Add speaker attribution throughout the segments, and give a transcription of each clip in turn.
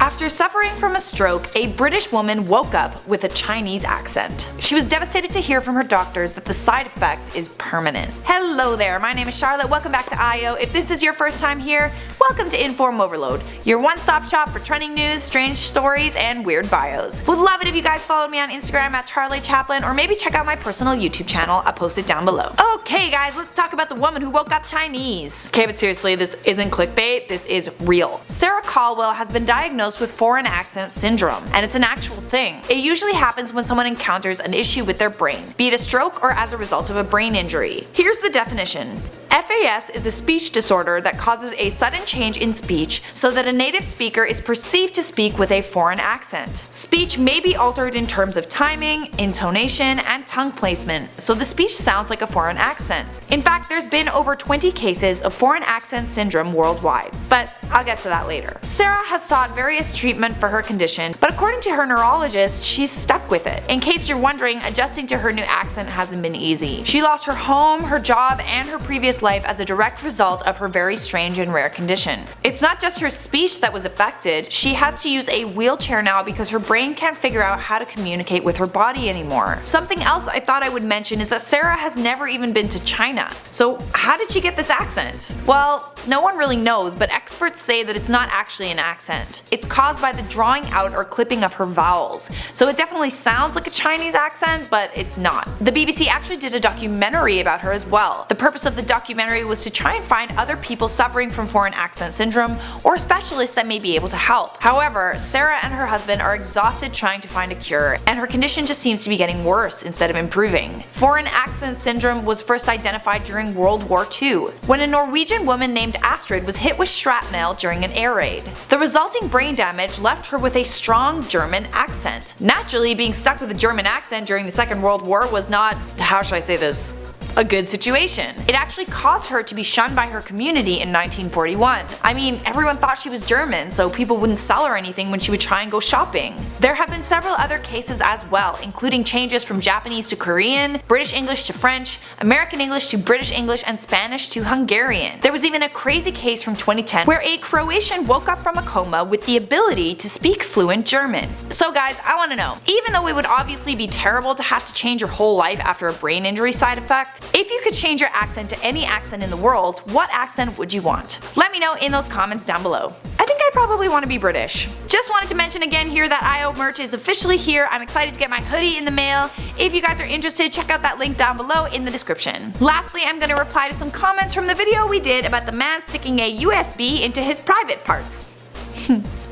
Speaker 1: After suffering from a stroke, a British woman woke up with a Chinese accent. She was devastated to hear from her doctors that the side effect is permanent. Hello there, my name is Charlotte, welcome back to IO. If this is your first time here, welcome to Inform Overload, your one-stop shop for trending news, strange stories, and weird bios. Would love it if you guys followed me on Instagram at CharlieChaplin, or maybe check out my personal YouTube channel, I'll post it down below. Okay guys, let's talk about the woman who woke up Chinese. Okay, but seriously, this isn't clickbait, this is real. Sarah Caldwell has been diagnosed with foreign accent syndrome, and it's an actual thing. It usually happens when someone encounters an issue with their brain, be it a stroke or as a result of a brain injury. Here's the definition. FAS is a speech disorder that causes a sudden change in speech so that a native speaker is perceived to speak with a foreign accent. Speech may be altered in terms of timing, intonation, and tongue placement, so the speech sounds like a foreign accent. In fact, there's been over 20 cases of foreign accent syndrome worldwide, but I'll get to that later. Sarah has sought various treatment for her condition, but according to her neurologist, she's stuck with it. In case you're wondering, adjusting to her new accent hasn't been easy. She lost her home, her job, and her previous life as a direct result of her very strange and rare condition. It's not just her speech that was affected, she has to use a wheelchair now because her brain can't figure out how to communicate with her body anymore. Something else I thought I would mention is that Sarah has never even been to China. So how did she get this accent? Well, no one really knows, but experts say that it's not actually an accent. It's caused by the drawing out or clipping of her vowels. So it definitely sounds like a Chinese accent, but it's not. The BBC actually did a documentary about her as well. The purpose of the documentary was to try and find other people suffering from foreign accent syndrome or specialists that may be able to help. However, Sarah and her husband are exhausted trying to find a cure, and her condition just seems to be getting worse instead of improving. Foreign accent syndrome was first identified during World War II, when a Norwegian woman named Astrid was hit with shrapnel during an air raid. The resulting brain damage left her with a strong German accent. Naturally, being stuck with a German accent during the Second World War was not, how should I say this, a good situation. It actually caused her to be shunned by her community in 1941. I mean, everyone thought she was German, so people wouldn't sell her anything when she would try and go shopping. There have been several other cases as well, including changes from Japanese to Korean, British English to French, American English to British English, and Spanish to Hungarian. There was even a crazy case from 2010 where a Croatian woke up from a coma with the ability to speak fluent German. So guys, I want to know, even though it would obviously be terrible to have to change your whole life after a brain injury side effect, if you could change your accent to any accent in the world, what accent would you want? Let me know in those comments down below. I think I'd probably want to be British. Just wanted to mention again here that IO merch is officially here. I'm excited to get my hoodie in the mail. If you guys are interested, check out that link down below in the description. Lastly, I'm going to reply to some comments from the video we did about the man sticking a USB into his private parts.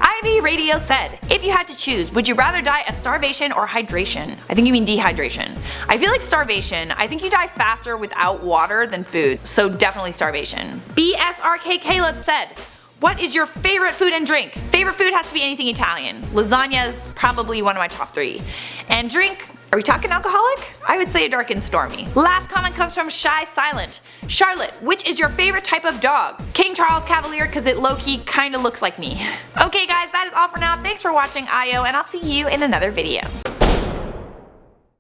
Speaker 1: IB Radio said, if you had to choose, would you rather die of starvation or hydration? I think you mean dehydration. I feel like starvation. I think you die faster without water than food, so definitely starvation. BSRK Caleb said, what is your favorite food and drink? Favorite food has to be anything Italian. Lasagna is probably one of my top 3. And drink, are we talking alcoholic? I would say a dark and stormy. Last comment comes from Shy Silent. Charlotte, which is your favorite type of dog? King Charles Cavalier, cause it low-key kinda looks like me. Okay guys, that is all for now. Thanks for watching IO, and I'll see you in another video.